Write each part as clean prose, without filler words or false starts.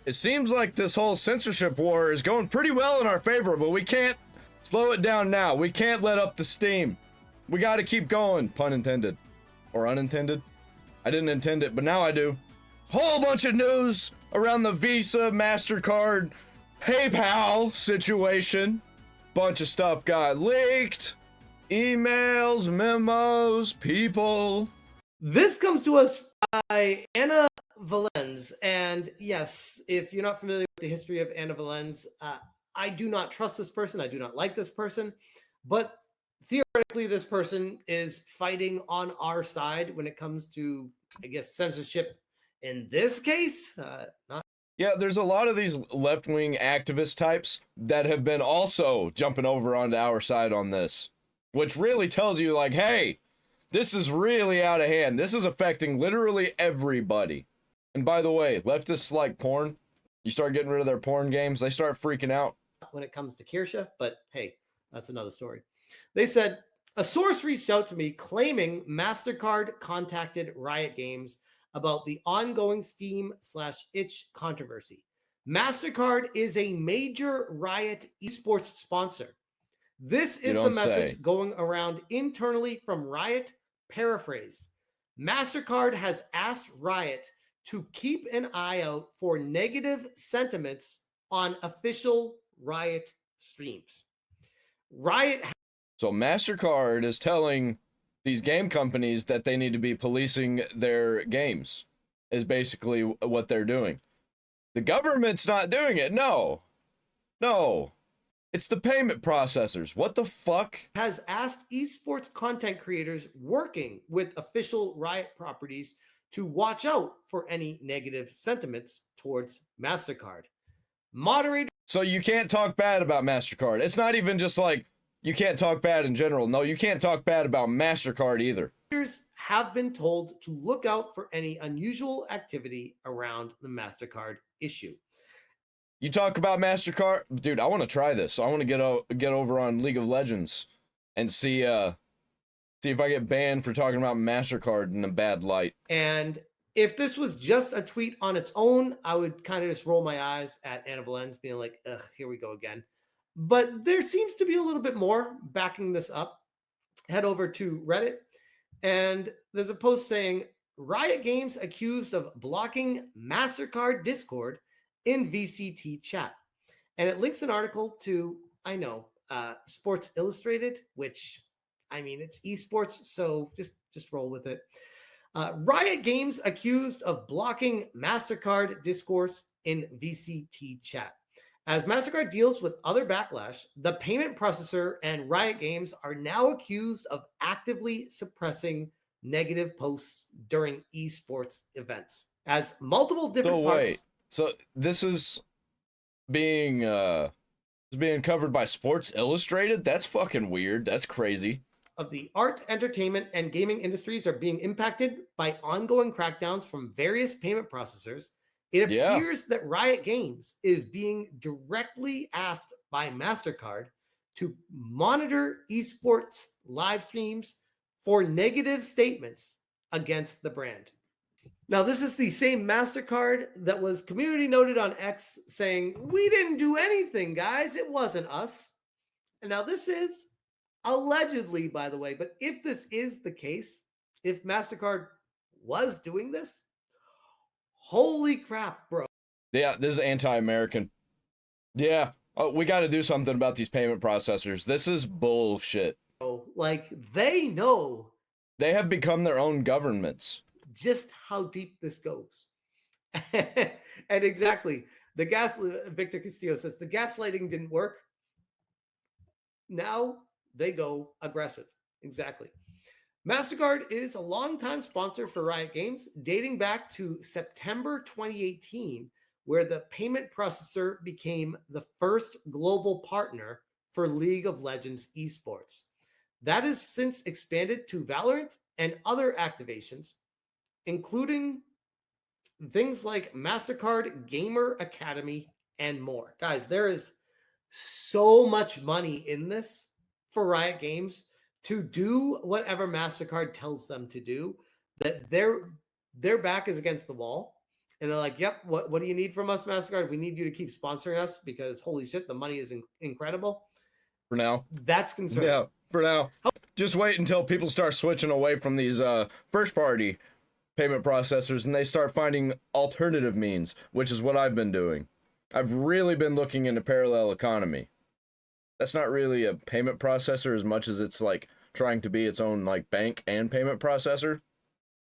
It seems like this whole censorship war is going pretty well in our favor, but we can't slow it down now. We can't let up the steam. We got to keep going, pun intended. Or unintended. I didn't intend it, but now I do. Whole bunch of news around the Visa, MasterCard, PayPal situation. Bunch of stuff got leaked. Emails, memos, people. This comes to us by Anna Valens. And yes, if you're not familiar with the history of Anna Valens, I do not trust this person. I do not like this person. But theoretically, this person is fighting on our side when it comes to, I guess, censorship in this case. Yeah, there's a lot of these left-wing activist types that have been also jumping over onto our side on this, which really tells you, like, hey, this is really out of hand. This is affecting literally everybody. And by the way, leftists like porn. You start getting rid of their porn games, they start freaking out. When it comes to Kirsha, but hey, that's another story. They said, a source reached out to me claiming MasterCard contacted Riot Games about the ongoing Steam/itch controversy. MasterCard is a major Riot esports sponsor. This is the message going around internally from Riot, paraphrased. MasterCard has asked Riot to keep an eye out for negative sentiments on official Riot streams. So MasterCard is telling these game companies that they need to be policing their games, is basically what they're doing. The government's not doing it. No. It's the payment processors. What the fuck? Has asked esports content creators working with official Riot properties to watch out for any negative sentiments towards MasterCard. So you can't talk bad about MasterCard. It's not even just like you can't talk bad in general. No, you can't talk bad about MasterCard either. Have been told to look out for any unusual activity around the MasterCard issue. You talk about MasterCard, dude. I want to try this. I want to get over on League of Legends and see if I get banned for talking about MasterCard in a bad light. And if this was just a tweet on its own, I would kind of just roll my eyes at Anna Valens, being like, ugh, here we go again. But there seems to be a little bit more backing this up. Head over to Reddit, and there's a post saying, Riot Games accused of blocking MasterCard Discord in VCT chat. And it links an article to, Sports Illustrated, which, I mean, it's esports, so just roll with it. Riot Games accused of blocking MasterCard discourse in VCT chat. As MasterCard deals with other backlash, the payment processor and Riot Games are now accused of actively suppressing negative posts during esports events. As multiple different parts... So this is being covered by Sports Illustrated? That's fucking weird. That's crazy. Of the art, entertainment, and gaming industries are being impacted by ongoing crackdowns from various payment processors. It appears that Riot Games is being directly asked by MasterCard to monitor esports live streams for negative statements against the brand. Now, this is the same MasterCard that was community noted on X saying, we didn't do anything, guys. It wasn't us. And now this is allegedly, by the way, but if this is the case, if MasterCard was doing this, holy crap, bro. Yeah, this is anti-American. Yeah, we got to do something about these payment processors. This is bullshit. Like, they know. They have become their own governments. Just how deep this goes. And exactly, Victor Castillo says, the gaslighting didn't work. Now they go aggressive. Exactly. MasterCard is a longtime sponsor for Riot Games, dating back to September 2018, where the payment processor became the first global partner for League of Legends esports. That has since expanded to Valorant and other activations, including things like MasterCard Gamer Academy and more. Guys, there is so much money in this for Riot Games to do whatever MasterCard tells them to do, that their back is against the wall. And they're like, yep, what do you need from us, MasterCard? We need you to keep sponsoring us because holy shit, the money is incredible. For now. That's concerning. Yeah, for now. Just wait until people start switching away from these first party payment processors and they start finding alternative means, which is what I've been doing. I've really been looking into parallel economy. That's not really a payment processor as much as it's like trying to be its own like bank and payment processor.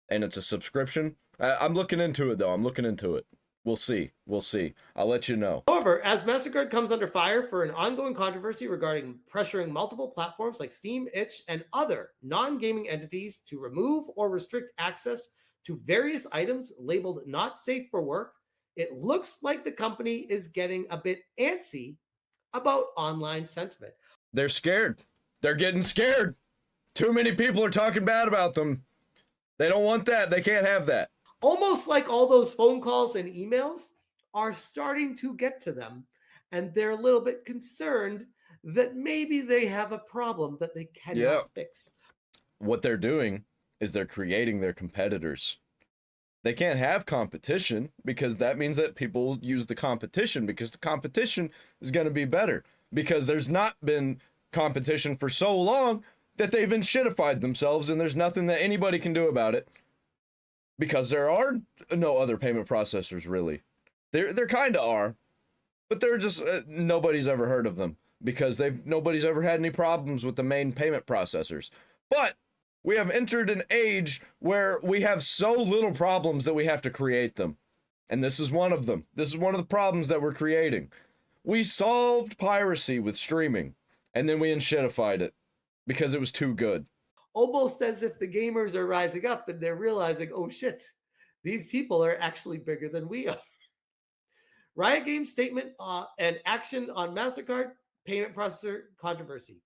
And it's a subscription. I'm looking into it though. I'm looking into it. We'll see. We'll see. I'll let you know. However, as MasterCard comes under fire for an ongoing controversy regarding pressuring multiple platforms like Steam, Itch, and other non-gaming entities to remove or restrict access to various items labeled not safe for work, it looks like the company is getting a bit antsy about online sentiment. They're scared. They're getting scared. Too many people are talking bad about them. They don't want that. They can't have that. Almost like all those phone calls and emails are starting to get to them, and they're a little bit concerned that maybe they have a problem that they cannot fix. What they're doing is they're creating their competitors. They can't have competition because that means that people use the competition because the competition is going to be better because there's not been competition for so long that they've been shitified themselves and there's nothing that anybody can do about it because there are no other payment processors really. There kind of are, but they're just nobody's ever heard of them because nobody's ever had any problems with the main payment processors. But we have entered an age where we have so little problems that we have to create them. And this is one of them. This is one of the problems that we're creating. We solved piracy with streaming, and then we unshitified it because it was too good. Almost as if the gamers are rising up and they're realizing, oh shit, these people are actually bigger than we are. Riot Games statement and action on MasterCard payment processor controversy.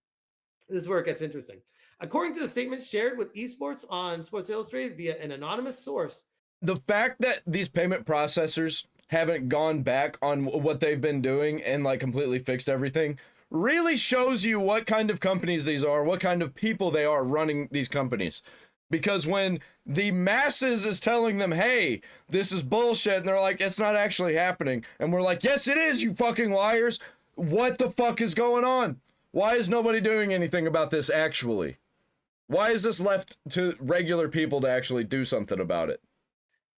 This is where it gets interesting. According to the statement shared with esports on Sports Illustrated via an anonymous source, the fact that these payment processors haven't gone back on what they've been doing and like completely fixed everything really shows you what kind of companies these are, what kind of people they are running these companies. Because when the masses is telling them, hey, this is bullshit, and they're like, it's not actually happening. And we're like, yes, it is, you fucking liars. What the fuck is going on? Why is nobody doing anything about this actually? Why is this left to regular people to actually do something about it?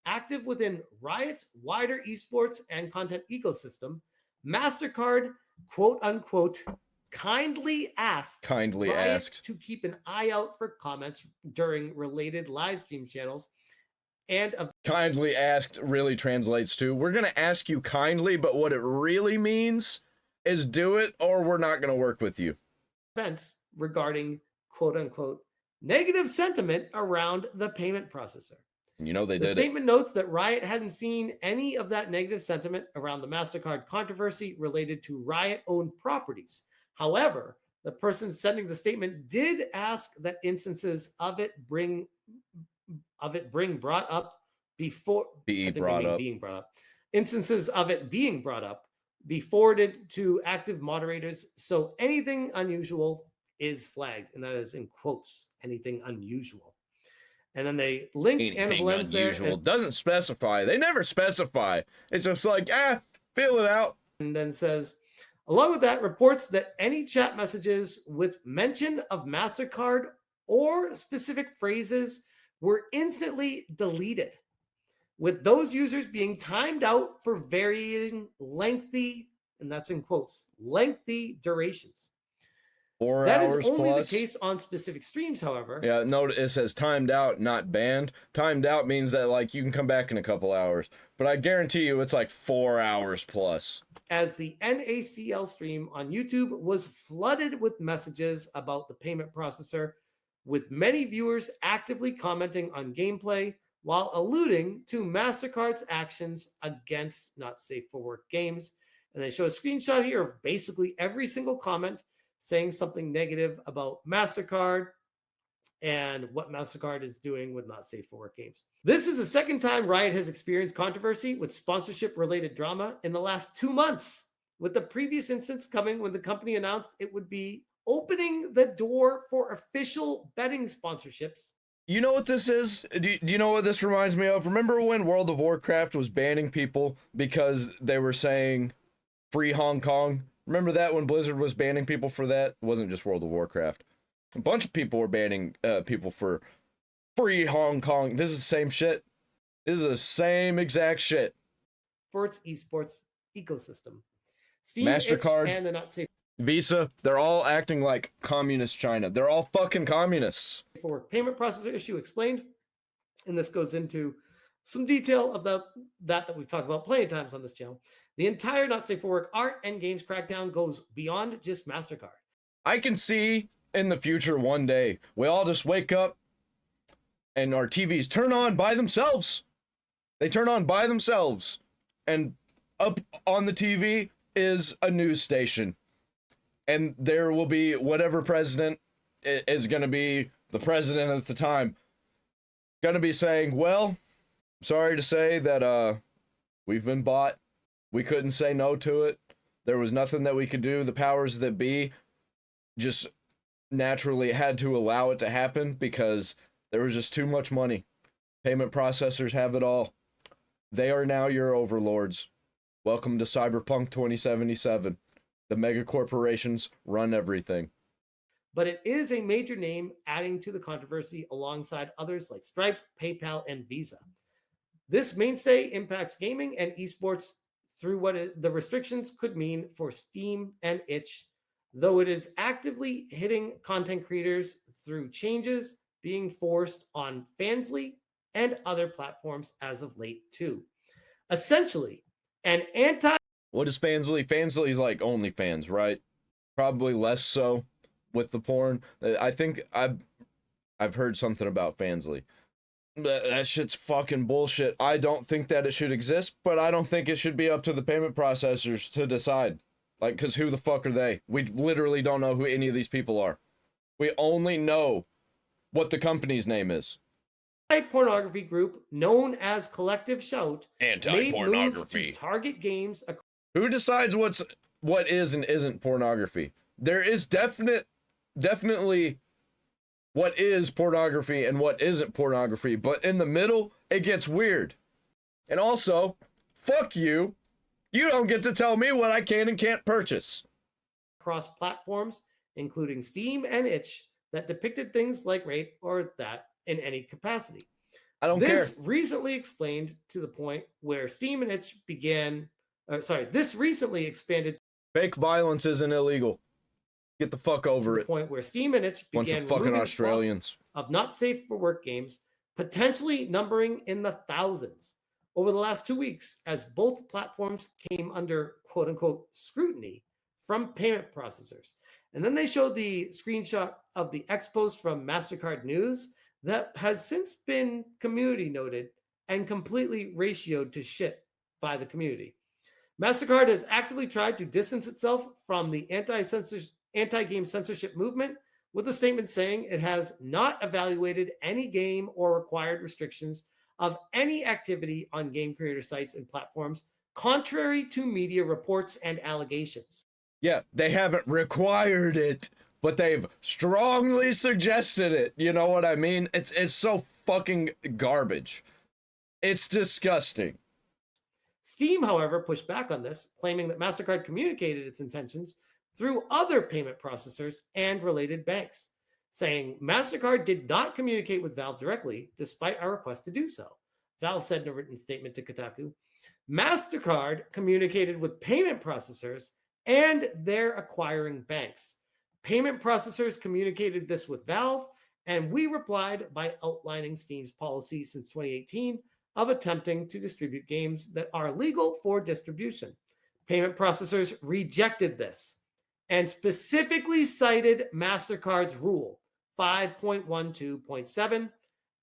Active within Riot's wider esports and content ecosystem, MasterCard, quote unquote, kindly asked to keep an eye out for comments during related live stream channels. And kindly asked really translates to, we're going to ask you kindly, but what it really means is do it or we're not going to work with you. Events regarding, quote unquote, negative sentiment around the payment processor. You know they did. The statement notes that Riot hadn't seen any of that negative sentiment around the MasterCard controversy related to Riot-owned properties. However, the person sending the statement did ask that instances of it being brought up before being brought up. Instances of it being brought up be forwarded to active moderators, so anything unusual is flagged, and that is in quotes, anything unusual. And then they link Annabelle's there. And doesn't specify. They never specify. It's just like, feel it out. And then says, along with that, reports that any chat messages with mention of MasterCard or specific phrases were instantly deleted, with those users being timed out for varying lengthy, and that's in quotes, lengthy durations. 4 that hours is only plus. The case on specific streams, however. Yeah, note it says timed out, not banned. Timed out means that like you can come back in a couple hours, but I guarantee you it's like 4 hours plus. As the NACL stream on YouTube was flooded with messages about the payment processor, with many viewers actively commenting on gameplay while alluding to MasterCard's actions against not safe for work games. And they show a screenshot here of basically every single comment saying something negative about MasterCard and what MasterCard is doing with not safe for work games. This is the second time Riot has experienced controversy with sponsorship-related drama in the last 2 months, with the previous instance coming when the company announced it would be opening the door for official betting sponsorships You know what this is? Do you know what this reminds me of? Remember when World of Warcraft was banning people because they were saying free Hong Kong? Remember that when Blizzard was banning people for that? It wasn't just World of Warcraft. A bunch of people were banning people for free Hong Kong. This is the same shit. This is the same exact shit. For its esports ecosystem. Steam, MasterCard, and the not safe Visa, they're all acting like communist China. They're all fucking communists. for work payment processor issue explained. And this goes into some detail of that we've talked about plenty of times on this channel. The entire not safe for work art and games crackdown goes beyond just MasterCard. I can see in the future one day we all just wake up and our TVs turn on by themselves. They turn on by themselves. And up on the TV is a news station. And there will be whatever president is going to be the president at the time. Going to be saying, well, sorry to say that we've been bought. We couldn't say no to it. There was nothing that we could do. The powers that be just naturally had to allow it to happen because there was just too much money. Payment processors have it all. They are now your overlords. Welcome to Cyberpunk 2077. The mega corporations run everything. But it is a major name adding to the controversy alongside others like Stripe, PayPal, and Visa. This mainstay impacts gaming and esports through what the restrictions could mean for Steam and itch, though it is actively hitting content creators through changes being forced on Fansly and other platforms as of late too. Essentially, an anti What is Fansly? Fansly's like OnlyFans, right? Probably less so with the porn. I think I've heard something about Fansly. That shit's fucking bullshit. I don't think that it should exist, but I don't think it should be up to the payment processors to decide. Like, because who the fuck are they? We literally don't know who any of these people are. We only know what the company's name is. Pornography group known as Collective Shout Anti-pornography. to target games. Who decides what is and isn't pornography? There is definitely what is pornography and what isn't pornography, but in the middle, it gets weird. And also, fuck you. You don't get to tell me what I can and can't purchase. Across platforms, including Steam and itch, that depicted things like rape or that in any capacity. I don't care. This recently explained to the point where Steam and itch this recently expanded. Fake violence isn't illegal. Get the fuck over it. Point where Steam and itch Bunch began of fucking Australians of not safe for work games, potentially numbering in the thousands over the last 2 weeks, as both platforms came under quote unquote scrutiny from payment processors. And then they showed the screenshot of the expos from MasterCard News that has since been community noted and completely ratioed to shit by the community. MasterCard has actively tried to distance itself from the anti-game censorship movement with a statement saying it has not evaluated any game or required restrictions of any activity on game creator sites and platforms, contrary to media reports and allegations. Yeah, they haven't required it, but they've strongly suggested it. You know what I mean? It's so fucking garbage. It's disgusting. Steam, however, pushed back on this, claiming that MasterCard communicated its intentions through other payment processors and related banks, saying MasterCard did not communicate with Valve directly, despite our request to do so. Valve said in a written statement to Kotaku, MasterCard communicated with payment processors and their acquiring banks. Payment processors communicated this with Valve, and we replied by outlining Steam's policy since 2018 of attempting to distribute games that are legal for distribution. Payment processors rejected this and specifically cited MasterCard's rule 5.12.7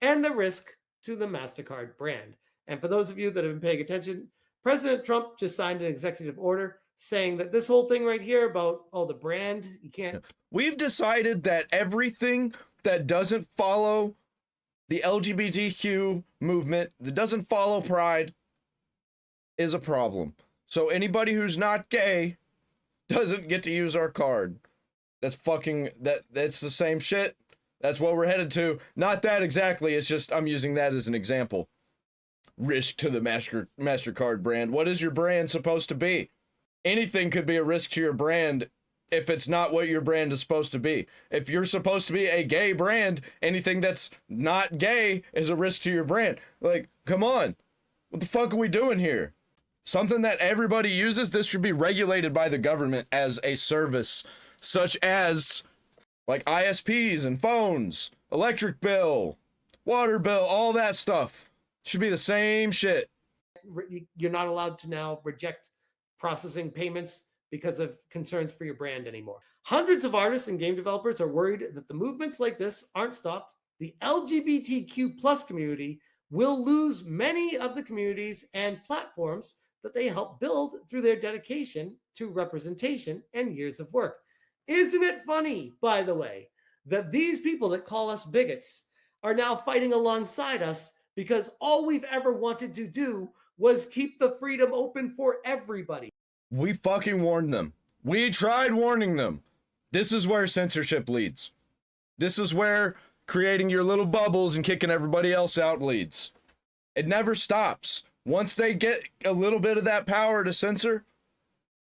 and the risk to the MasterCard brand. And for those of you that have been paying attention, President Trump just signed an executive order saying that this whole thing right here about, the brand, you can't. We've decided that everything that doesn't follow the LGBTQ movement, that doesn't follow pride, is a problem. So anybody who's not gay doesn't get to use our card. That's the same shit That's what we're headed to. Not that exactly. It's just I'm using that as an example. Risk to the MasterCard brand. What is your brand supposed to be? Anything could be a risk to your brand if it's not what your brand is supposed to be. If you're supposed to be a gay brand, anything that's not gay is a risk to your brand. Like, come on. What the fuck are we doing here? Something that everybody uses, this should be regulated by the government as a service, such as like ISPs and phones, electric bill, water bill, all that stuff. Should be the same shit. You're not allowed to now reject processing payments because of concerns for your brand anymore. Hundreds of artists and game developers are worried that the movements like this aren't stopped. The LGBTQ plus community will lose many of the communities and platforms that they help build through their dedication to representation and years of work. Isn't it funny, by the way, that these people that call us bigots are now fighting alongside us because all we've ever wanted to do was keep the freedom open for everybody? We fucking warned them. We tried warning them. This is where censorship leads. This is where creating your little bubbles and kicking everybody else out leads. It never stops. Once they get a little bit of that power to censor,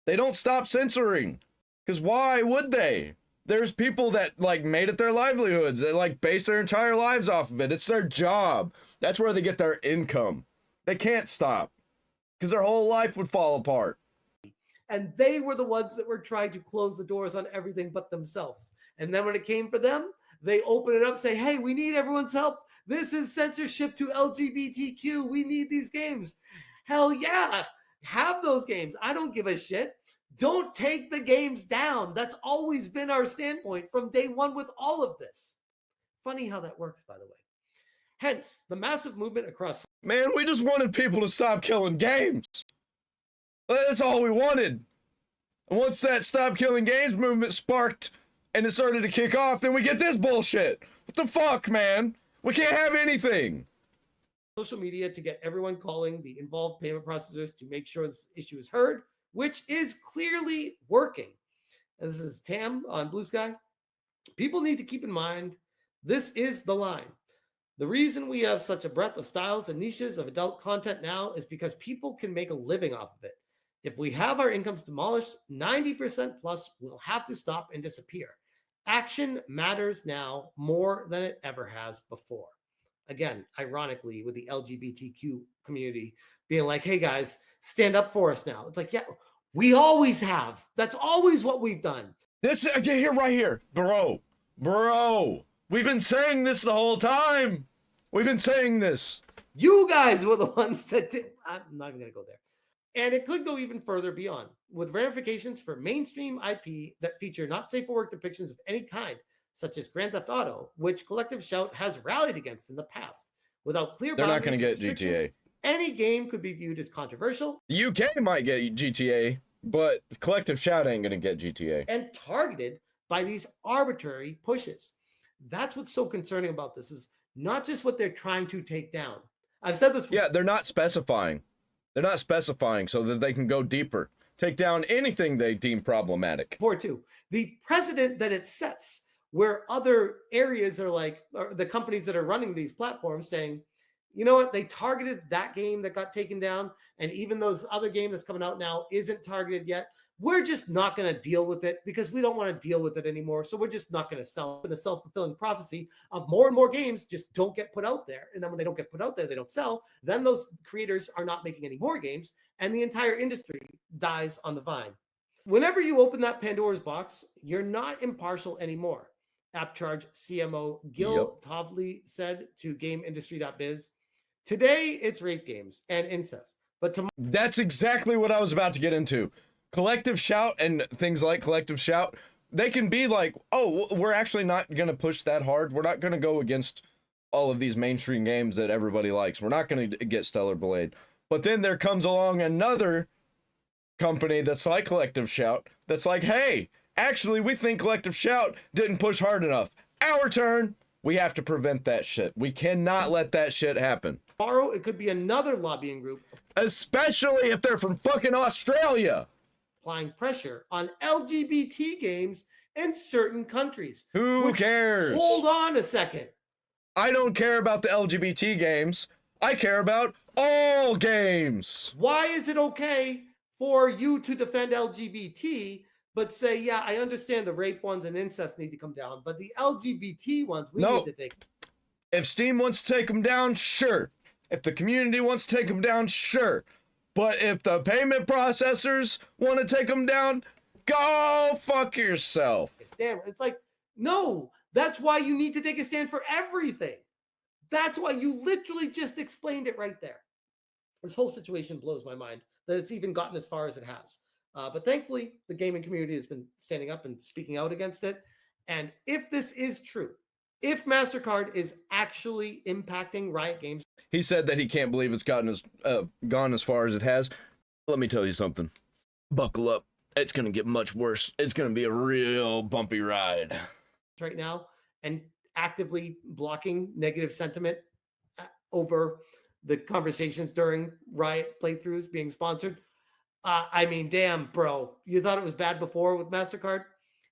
they don't stop censoring. Because why would they? There's people that like made it their livelihoods. They like base their entire lives off of it. It's their job. That's where they get their income. They can't stop because their whole life would fall apart. And they were the ones that were trying to close the doors on everything but themselves. And then when it came for them, they open it up, say, hey, we need everyone's help. This is censorship to LGBTQ. We need these games. Hell yeah. Have those games. I don't give a shit. Don't take the games down. That's always been our standpoint from day one with all of this. Funny how that works, by the way. Hence, the massive movement across... Man, we just wanted people to stop killing games. That's all we wanted. And once that Stop Killing Games movement sparked and it started to kick off, then we get this bullshit. What the fuck, man? We can't have anything. Social media to get everyone calling the involved payment processors to make sure this issue is heard, which is clearly working. And this is Tam on Blue Sky. People need to keep in mind, this is the line. The reason we have such a breadth of styles and niches of adult content now is because people can make a living off of it. If we have our incomes demolished, 90% plus will have to stop and disappear. Action matters now more than it ever has before. Again, ironically, with the LGBTQ community being like, hey guys, stand up for us now. It's like, yeah, we always have. That's always what we've done. This here, right here, bro. We've been saying this the whole time. We've been saying this. You guys were the ones that did. I'm not even going to go there. And it could go even further beyond, with ramifications for mainstream IP that feature not safe for work depictions of any kind, such as Grand Theft Auto, which Collective Shout has rallied against in the past. Without clear They're not boundaries going and to get GTA. restrictions, any game could be viewed as controversial. The UK might get GTA, but Collective Shout ain't going to get GTA. And targeted by these arbitrary pushes. That's what's so concerning about this, is not just what they're trying to take down. I've said this before. Yeah, they're not specifying. They're not specifying so that they can go deeper. Take down anything they deem problematic. Before too. The precedent that it sets, where other areas are like, or the companies that are running these platforms saying, you know what, they targeted that game that got taken down, and even those other game that's coming out now isn't targeted yet. We're just not going to deal with it because we don't want to deal with it anymore. So we're just not going to sell. In a self-fulfilling prophecy of more and more games just don't get put out there. And then when they don't get put out there, they don't sell. Then those creators are not making any more games, and the entire industry dies on the vine. Whenever you open that Pandora's box, you're not impartial anymore. AppCharge CMO Gil Tovley said to GameIndustry.biz, today it's rape games and incest, but tomorrow... That's exactly what I was about to get into. Collective Shout and things like Collective Shout, they can be like, oh, we're actually not going to push that hard. We're not going to go against all of these mainstream games that everybody likes. We're not going to get Stellar Blade. But then there comes along another company that's like Collective Shout that's like, hey, actually, we think Collective Shout didn't push hard enough. Our turn. We have to prevent that shit. We cannot let that shit happen. Tomorrow, it could be another lobbying group. Especially if they're from fucking Australia. Applying pressure on LGBT games in certain countries. Who cares? Hold on a second. I don't care about the LGBT games. I care about all games. Why is it okay for you to defend LGBT, but say, yeah, I understand the rape ones and incest need to come down, but the LGBT ones, we need to take. If Steam wants to take them down, sure. If the community wants to take them down, sure. But if the payment processors want to take them down, go fuck yourself. It's like, no, that's why you need to take a stand for everything. That's why you literally just explained it right there. This whole situation blows my mind that it's even gotten as far as it has. But thankfully, the gaming community has been standing up and speaking out against it. And if this is true, if MasterCard is actually impacting Riot Games. He said that he can't believe it's gone as far as it has. Let me tell you something. Buckle up. It's going to get much worse. It's going to be a real bumpy ride. Right now, and actively blocking negative sentiment over the conversations during Riot playthroughs being sponsored. I mean, damn, bro. You thought it was bad before with MasterCard?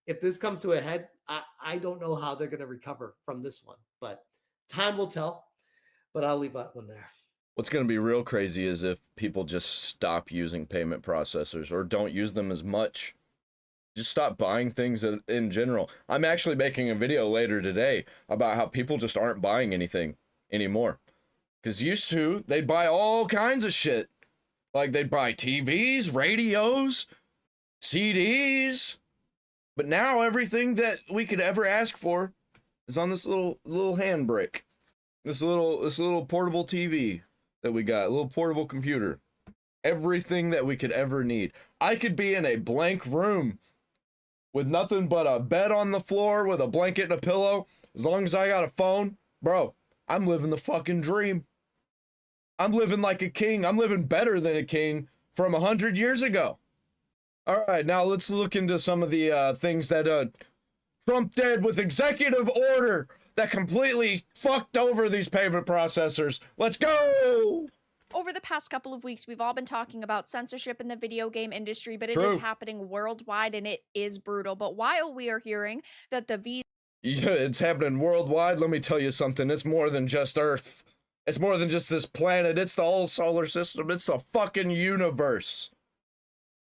If this comes to a head, I don't know how they're going to recover from this one. But time will tell. But I'll leave that one there. What's going to be real crazy is if people just stop using payment processors or don't use them as much. Just stop buying things in general. I'm actually making a video later today about how people just aren't buying anything anymore. Because used to, they'd buy all kinds of shit. Like they'd buy TVs, radios, CDs. But now everything that we could ever ask for is on this little handbrake. This little portable TV that we got, a little portable computer. Everything that we could ever need. I could be in a blank room with nothing but a bed on the floor with a blanket and a pillow. As long as I got a phone, bro, I'm living the fucking dream. I'm living like a king. I'm living better than a king from 100 years ago. All right, now let's look into some of the things that Trump did with executive order that completely fucked over these payment processors. Let's go! Over the past couple of weeks, we've all been talking about censorship in the video game industry, but it True. is happening worldwide and it is brutal. But while we are hearing that the Yeah, it's happening worldwide. Let me tell you something. It's more than just Earth. It's more than just this planet. It's the whole solar system. It's the fucking universe.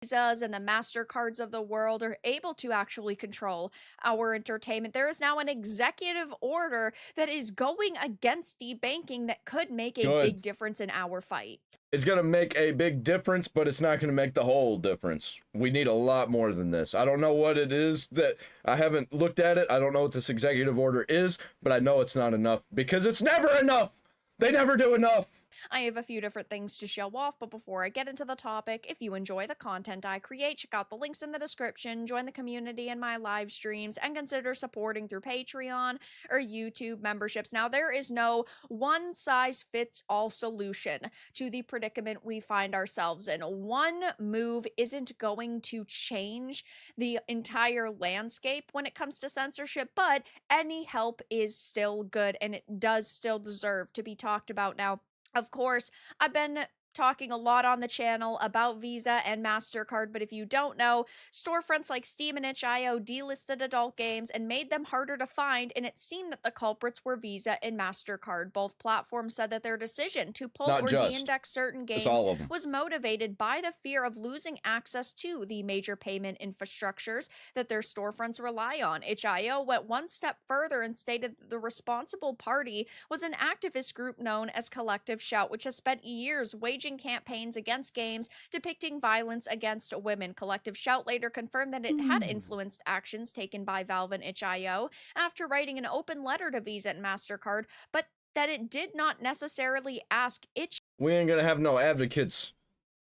Visas and the MasterCards of the world are able to actually control our entertainment, there is now an executive order that is going against debanking that could make a big difference in our fight. It's going to make a big difference, but it's not going to make the whole difference. We need a lot more than this. I don't know what it is that I haven't looked at it. I don't know what this executive order is, but I know it's not enough because it's never enough. They never do enough. I have a few different things to show off, but before I get into the topic, if you enjoy the content I create, check out the links in the description, join the community in my live streams, and consider supporting through Patreon or YouTube memberships. Now, there is no one-size-fits-all solution to the predicament we find ourselves in. One move isn't going to change the entire landscape when it comes to censorship, but any help is still good, and it does still deserve to be talked about. Now, of course, I've been talking a lot on the channel about Visa and MasterCard, but if you don't know, storefronts like Steam and itch.io delisted adult games and made them harder to find, and it seemed that the culprits were Visa and MasterCard. Both platforms said that their decision to pull or de-index certain games was motivated by the fear of losing access to the major payment infrastructures that their storefronts rely on. itch.io went one step further and stated that the responsible party was an activist group known as Collective Shout, which has spent years waging campaigns against games depicting violence against women. Collective Shout later confirmed that it had influenced actions taken by Valve and itch.io after writing an open letter to Visa and MasterCard, but that it did not necessarily ask itch. We ain't gonna have no advocates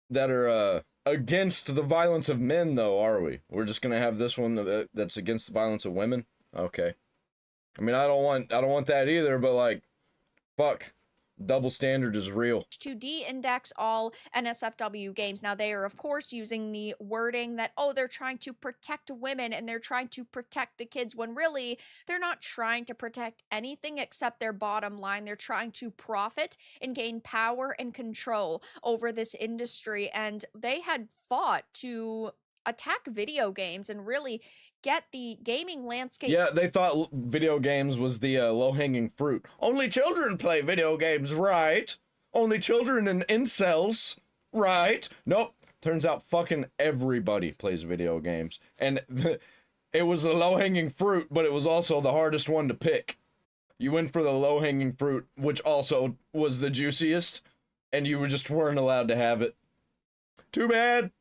that are against the violence of men, though, are we? We're just gonna have this one that's against the violence of women? Okay. I mean, I don't want that either, but like, fuck. Double standard is real. To de-index all NSFW games. Now, they are, of course, using the wording that, oh, they're trying to protect women and they're trying to protect the kids, when really they're not trying to protect anything except their bottom line. They're trying to profit and gain power and control over this industry. And they had fought to attack video games and really get the gaming landscape. Yeah, they thought video games was the low-hanging fruit. Only children play video games, right? Only children and incels, right? Nope. Turns out fucking everybody plays video games. And it was the low-hanging fruit, but it was also the hardest one to pick. You went for the low-hanging fruit, which also was the juiciest, and you just weren't allowed to have it. Too bad.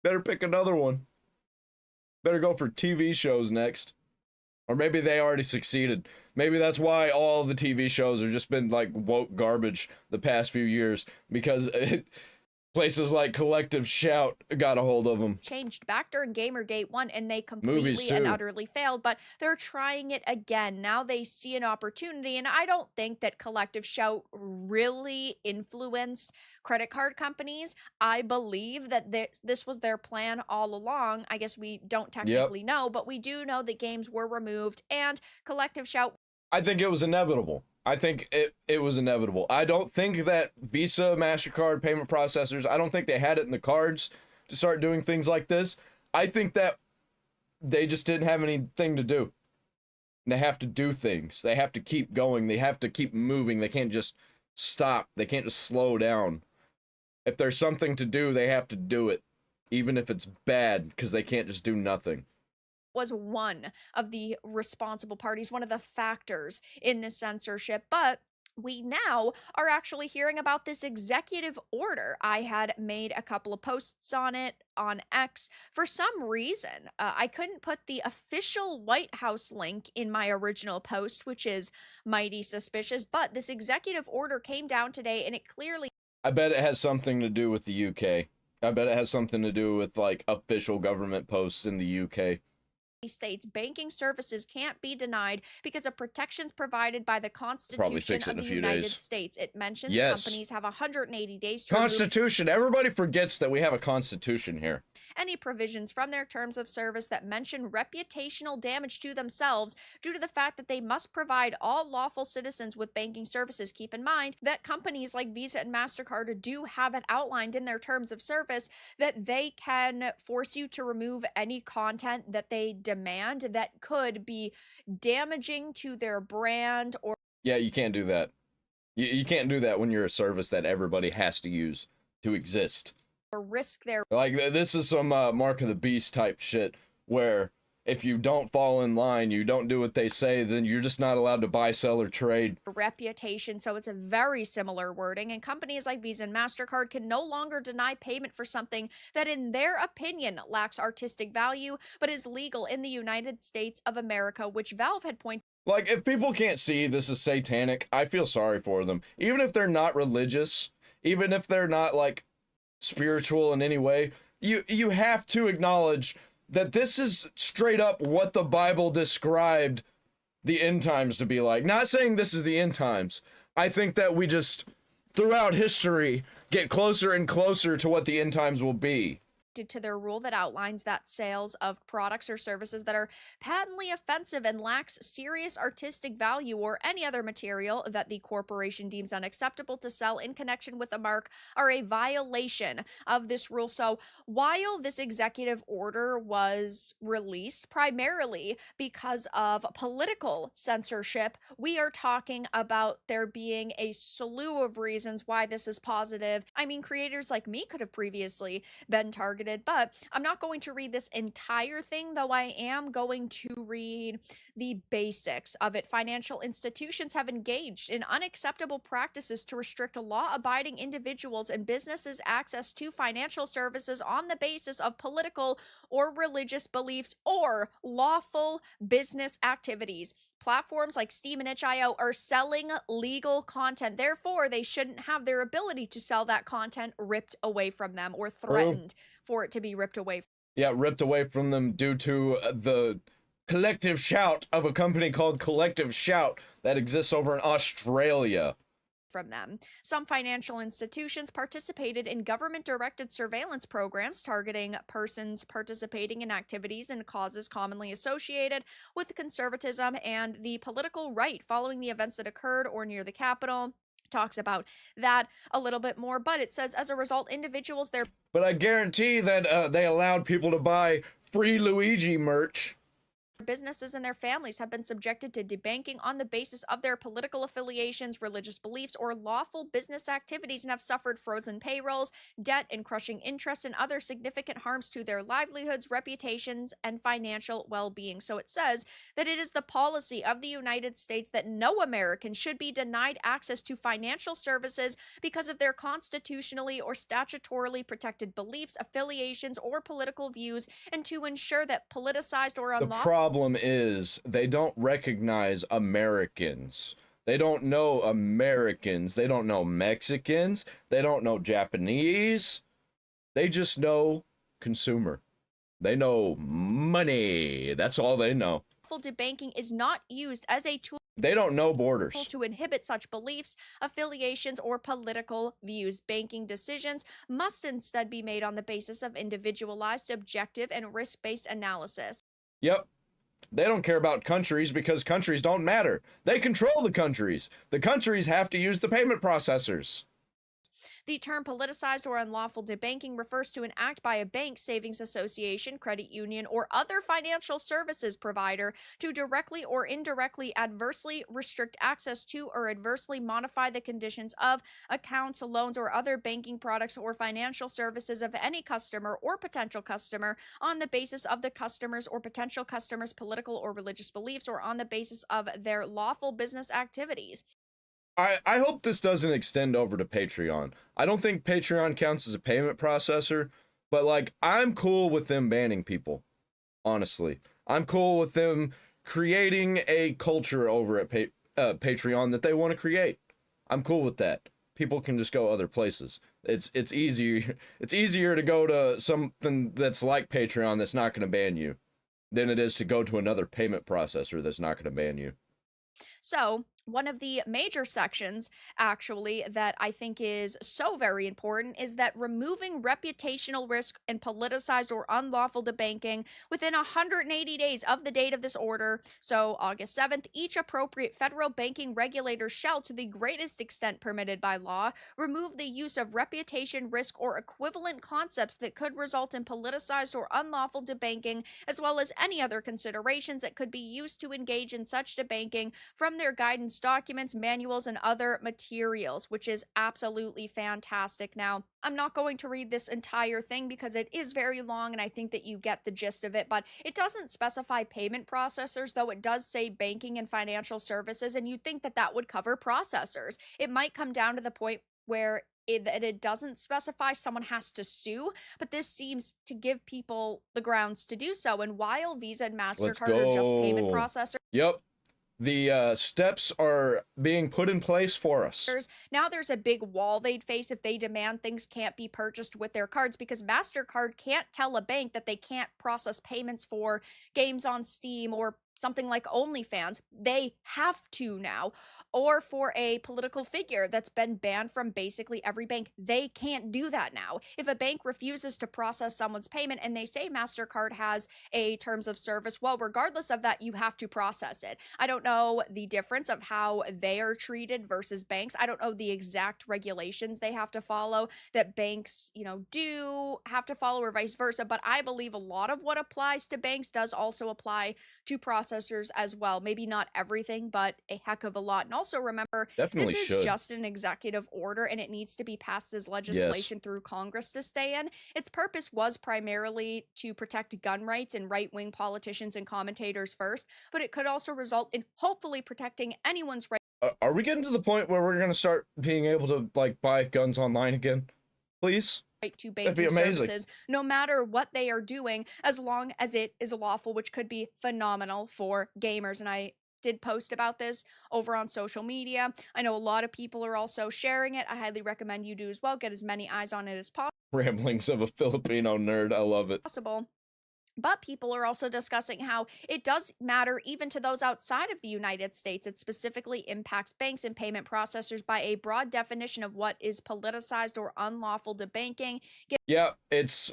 Better pick another one. Better go for TV shows next. Or maybe they already succeeded. Maybe that's why all the TV shows have just been like woke garbage the past few years, because places like Collective Shout got a hold of them. Changed back during Gamergate 1 and they Movies, completely and too. utterly failed, but they're trying it again. Now they see an opportunity, and I don't think that Collective Shout really influenced credit card companies. I believe that this was their plan all along. I guess we don't technically know, but we do know that games were removed and Collective Shout. I think it was inevitable. I think it was inevitable. I don't think that Visa, MasterCard, payment processors, I don't think they had it in the cards to start doing things like this. I think that they just didn't have anything to do. They have to do things. They have to keep going. They have to keep moving. They can't just stop. They can't just slow down. If there's something to do, they have to do it, even if it's bad, because they can't just do nothing. Was one of the responsible parties, one of the factors in this censorship, but we now are actually hearing about this executive order. I had made a couple of posts on it on X. For some reason, I couldn't put the official White House link in my original post, which is mighty suspicious, but this executive order came down today and it clearly... I bet it has something to do with the UK. I bet it has something to do with, like, official government posts in the UK. States banking services can't be denied because of protections provided by the Constitution of the United States. It mentions companies have 180 days to Constitution. Everybody forgets that we have a constitution here. Any provisions from their terms of service that mention reputational damage to themselves due to the fact that they must provide all lawful citizens with banking services. Keep in mind that companies like Visa and MasterCard do have it outlined in their terms of service that they can force you to remove any content that they demand that could be damaging to their brand. Or yeah, you can't do that. You can't do that when you're a service that everybody has to use to exist. Or risk their... Like, this is some Mark of the Beast type shit, where if you don't fall in line, you don't do what they say, then you're just not allowed to buy, sell, or trade. Reputation, so it's a very similar wording, and companies like Visa and MasterCard can no longer deny payment for something that in their opinion lacks artistic value, but is legal in the United States of America, which Valve had pointed... Like, if people can't see this is satanic, I feel sorry for them. Even if they're not religious, even if they're not, like, spiritual in any way, you have to acknowledge that this is straight up what the Bible described the end times to be like. Not saying this is the end times. I think that we just, throughout history, get closer and closer to what the end times will be. To their rule that outlines that sales of products or services that are patently offensive and lacks serious artistic value or any other material that the corporation deems unacceptable to sell in connection with a mark are a violation of this rule. So while this executive order was released primarily because of political censorship, we are talking about there being a slew of reasons why this is positive. I mean, creators like me could have previously been targeted, but I'm not going to read this entire thing, though I am going to read the basics of it. Financial institutions have engaged in unacceptable practices to restrict law-abiding individuals and businesses' access to financial services on the basis of political or religious beliefs or lawful business activities. Platforms like Steam and itch.io are selling legal content. Therefore, they shouldn't have their ability to sell that content ripped away from them or threatened for it to be ripped away. Yeah, ripped away from them due to the collective shout of a company called Collective Shout that exists over in Australia. From them. Some financial institutions participated in government-directed surveillance programs targeting persons participating in activities and causes commonly associated with conservatism and the political right following the events that occurred or near the Capitol. talks about that a little bit more, but it says as a result, individuals, their But I guarantee that they allowed people to buy free Luigi merch. businesses and their families have been subjected to debanking on the basis of their political affiliations, religious beliefs, or lawful business activities and have suffered frozen payrolls, debt, and crushing interest and other significant harms to their livelihoods, reputations, and financial well-being. So it says that it is the policy of the United States that no American should be denied access to financial services because of their constitutionally or statutorily protected beliefs, affiliations, or political views, and to ensure that politicized or The unlawful problem is they don't recognize Americans. They don't know Americans. They don't know Mexicans. They don't know Japanese. They just know consumer. They know money. That's all they know. debanking is not used as a tool They don't know borders. to inhibit such beliefs, affiliations, or political views. Banking decisions must instead be made on the basis of individualized, objective, and risk-based analysis. Yep. They don't care about countries because countries don't matter. They control the countries. The countries have to use the payment processors. The term politicized or unlawful debanking refers to an act by a bank, savings association, credit union, or other financial services provider to directly or indirectly adversely restrict access to or adversely modify the conditions of accounts, loans, or other banking products or financial services of any customer or potential customer on the basis of the customer's or potential customer's political or religious beliefs or on the basis of their lawful business activities. I hope this doesn't extend over to Patreon. I don't think Patreon counts as a payment processor, but like I'm cool with them banning people. Honestly, I'm cool with them creating a culture over at Patreon that they want to create. I'm cool with that. People can just go other places. It's easier. It's easier to go to something that's like Patreon that's not going to ban you than it is to go to another payment processor that's not going to ban you. So, one of the major sections, actually, that I think is so very important is that removing reputational risk and politicized or unlawful debanking within 180 days of the date of this order, so August 7th, each appropriate federal banking regulator shall, to the greatest extent permitted by law, remove the use of reputation risk or equivalent concepts that could result in politicized or unlawful debanking, as well as any other considerations that could be used to engage in such debanking from their guidance documents, manuals, and other materials, which is absolutely fantastic. Now, I'm not going to read this entire thing because it is very long and I think that you get the gist of it, but it doesn't specify payment processors, though it does say banking and financial services, and you'd think that that would cover processors. It might come down to the point where it doesn't specify, someone has to sue, but this seems to give people the grounds to do so. And while Visa and MasterCard are just payment processors, Yep. The steps are being put in place for us. now there's a big wall they'd face if they demand things can't be purchased with their cards, because MasterCard can't tell a bank that they can't process payments for games on Steam or something like OnlyFans. They have to now. Or for a political figure that's been banned from basically every bank, they can't do that now. If a bank refuses to process someone's payment and they say MasterCard has a terms of service, well, regardless of that, you have to process it. I don't know the difference of how they are treated versus banks. I don't know the exact regulations they have to follow that banks, do have to follow or vice versa, but I believe a lot of what applies to banks does also apply to processors as well. Maybe not everything, but a heck of a lot. And also remember, Definitely this should. is just an executive order and it needs to be passed as legislation through Congress to stay in. Its purpose was primarily to protect gun rights and right-wing politicians and commentators first, but it could also result in hopefully protecting anyone's right Are we getting to the point where we're going to start being able to buy guns online again? Please? to banking services, no matter what they are doing, as long as it is lawful, which could be phenomenal for gamers. And I did post about this over on social media. I know a lot of people are also sharing it. I highly recommend you do as well. Get as many eyes on it as Ramblings of a Filipino nerd. I love it. possible. But people are also discussing how it does matter even to those outside of the United States. It specifically impacts banks and payment processors by a broad definition of what is politicized or unlawful debanking. Yeah, it's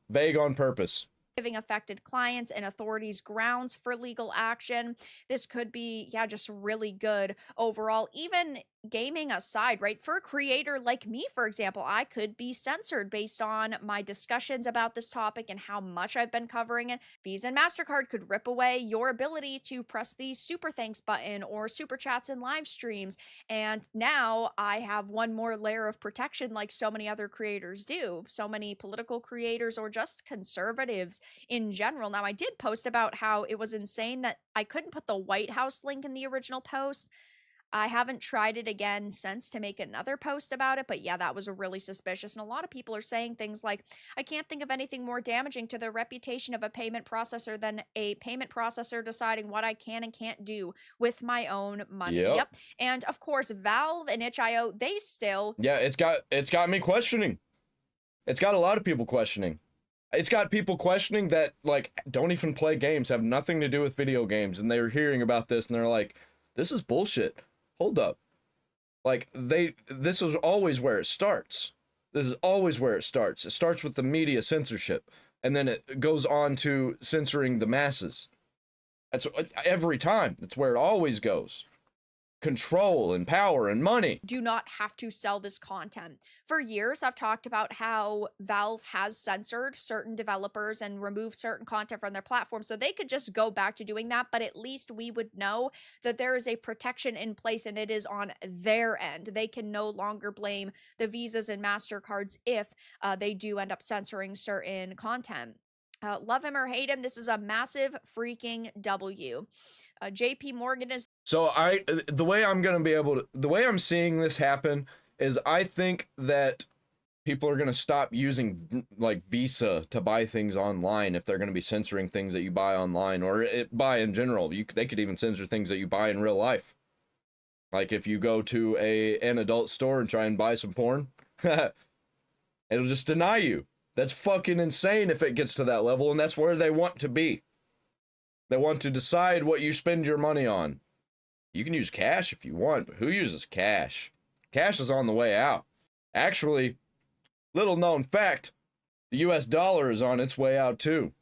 vague on purpose. Giving affected clients and authorities grounds for legal action. This could be, just really good overall. Even gaming aside, right? For a creator like me, for example, I could be censored based on my discussions about this topic and how much I've been covering it. Visa and MasterCard could rip away your ability to press the super thanks button or super chats in live streams. And now I have one more layer of protection, like so many other creators do, so many political creators or just conservatives in general. Now, I did post about how it was insane that I couldn't put the White House link in the original post. I haven't tried it again since to make another post about it, but yeah, that was really suspicious. And a lot of people are saying things like, I can't think of anything more damaging to the reputation of a payment processor than a payment processor deciding what I can and can't do with my own money. Yep. And of course, Valve and itch.io, they still. Yeah, it's got me questioning. It's got a lot of people questioning. It's got people questioning that, like, don't even play games, have nothing to do with video games, and they're hearing about this and they're like, this is bullshit. Hold up. Like, this is always where it starts. This is always where it starts. It starts with the media censorship, and then it goes on to censoring the masses. That's every time. That's where it always goes. Control and power and money. Do not have to sell this content. For years, I've talked about how Valve has censored certain developers and removed certain content from their platform, so they could just go back to doing that, but at least we would know that there is a protection in place and it is on their end. They can no longer blame the Visas and MasterCards if they do end up censoring certain content. Love him or hate him, this is a massive freaking W. JP Morgan is. So the way I'm seeing this happen is I think that people are going to stop using like Visa to buy things online if they're going to be censoring things that you buy online or buy in general. They could even censor things that you buy in real life. Like if you go to an adult store and try and buy some porn, it'll just deny you. That's fucking insane if it gets to that level, and that's where they want to be. They want to decide what you spend your money on. You can use cash if you want, but who uses cash? Cash is on the way out. Actually, little known fact, the US dollar is on its way out too.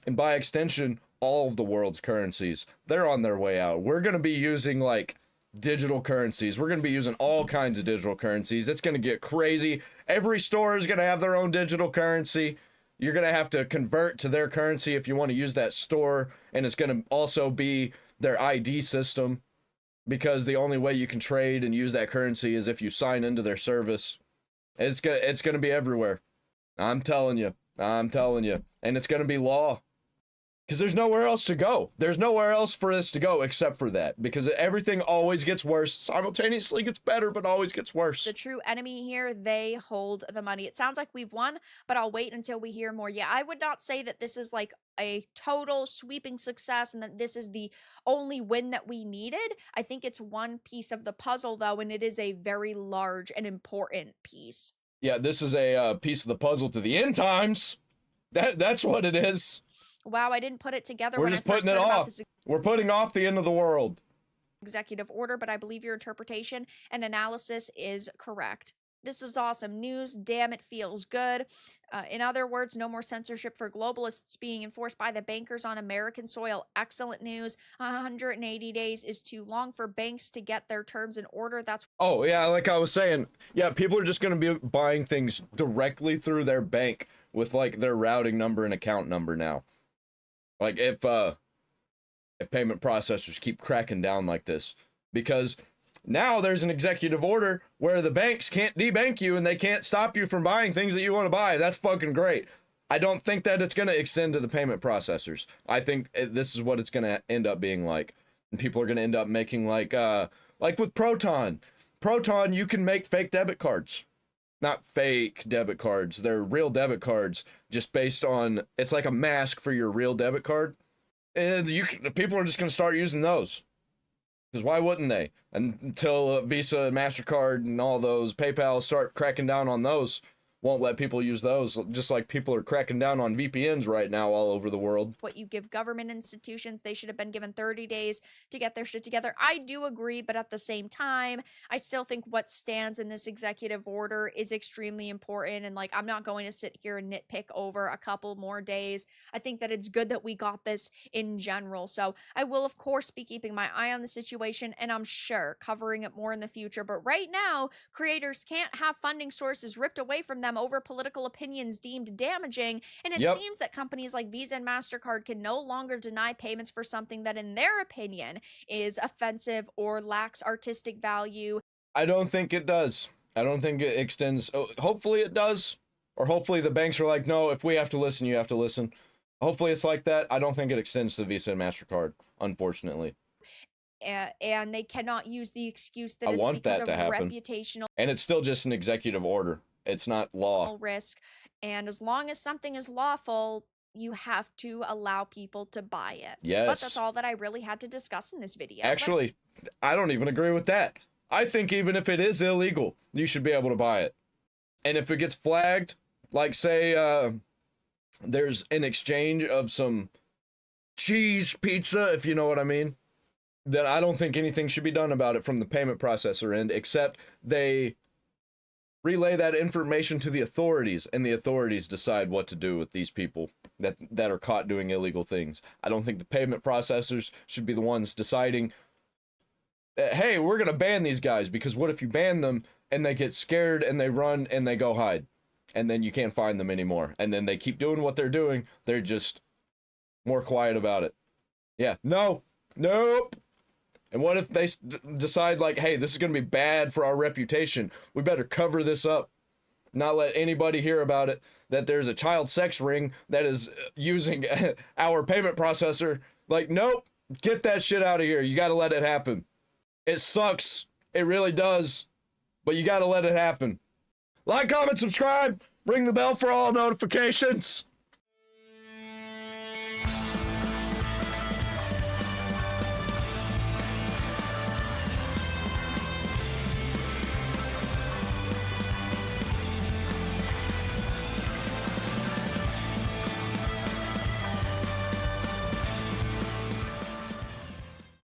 And by extension, all of the world's currencies, they're on their way out. We're going to be using like digital currencies. We're going to be using all kinds of digital currencies. It's going to get crazy. Every store is going to have their own digital currency. You're going to have to convert to their currency if you want to use that store. And it's going to also be their ID system, because the only way you can trade and use that currency is if you sign into their service. It's going to be everywhere. I'm telling you. And it's going to be law. Because there's nowhere else to go. There's nowhere else for this to go except for that. Because everything always gets worse. Simultaneously gets better, but always gets worse. The true enemy here, they hold the money. It sounds like we've won, but I'll wait until we hear more. Yeah, I would not say that this is like a total sweeping success and that this is the only win that we needed. I think it's one piece of the puzzle, though, and it is a very large and important piece. Yeah, this is a piece of the puzzle to the end times. That's what it is. Wow, I didn't put it together. We're just putting it off. We're putting off the end of the world. Executive order, but I believe your interpretation and analysis is correct. This is awesome news. Damn, it feels good. In other words, no more censorship for globalists being enforced by the bankers on American soil. Excellent news. 180 days is too long for banks to get their terms in order. That's. Oh, yeah, like I was saying, yeah, people are just going to be buying things directly through their bank with like their routing number and account number now. Like if payment processors keep cracking down like this, because now there's an executive order where the banks can't debank you and they can't stop you from buying things that you want to buy. That's fucking great. I don't think that it's going to extend to the payment processors. I think this is what it's going to end up being like. And people are going to end up making like with Proton. Proton, you can make fake debit cards. Not fake debit cards. They're real debit cards, just based on, it's like a mask for your real debit card. And people are just going to start using those. Because why wouldn't they? Until Visa and MasterCard and all those, PayPal start cracking down on those. won't let people use those, just like people are cracking down on VPNs right now all over the world. What you give government institutions, they should have been given 30 days to get their shit together. I do agree, but at the same time, I still think what stands in this executive order is extremely important. And like, I'm not going to sit here and nitpick over a couple more days. I think that it's good that we got this in general. So I will, of course, be keeping my eye on the situation, and I'm sure covering it more in the future. But right now, creators can't have funding sources ripped away from them over political opinions deemed damaging. And it seems that companies like Visa and MasterCard can no longer deny payments for something that, in their opinion, is offensive or lacks artistic value. I don't think it does. I don't think it extends. Hopefully it does. Or hopefully the banks are like, no, if we have to listen, you have to listen. Hopefully it's like that. I don't think it extends to Visa and MasterCard, unfortunately. And they cannot use the excuse that I it's want because that of to happen. reputational And it's still just an executive order. It's not law. risk. And as long as something is lawful, you have to allow people to buy it. Yes. But that's all that I really had to discuss in this video. Actually, I don't even agree with that. I think even if it is illegal, you should be able to buy it. And if it gets flagged, like say there's an exchange of some cheese pizza, if you know what I mean, then I don't think anything should be done about it from the payment processor end, except they relay that information to the authorities, and the authorities decide what to do with these people that are caught doing illegal things. I don't think the payment processors should be the ones deciding that, hey, we're going to ban these guys, because what if you ban them and they get scared and they run and they go hide, and then you can't find them anymore, and then they keep doing what they're doing. They're just more quiet about it. Yeah, nope. And what if they decide like, hey, this is going to be bad for our reputation. We better cover this up. Not let anybody hear about it, that there's a child sex ring that is using our payment processor. Like, nope, get that shit out of here. You got to let it happen. It sucks. It really does. But you got to let it happen. Like, comment, subscribe, ring the bell for all notifications.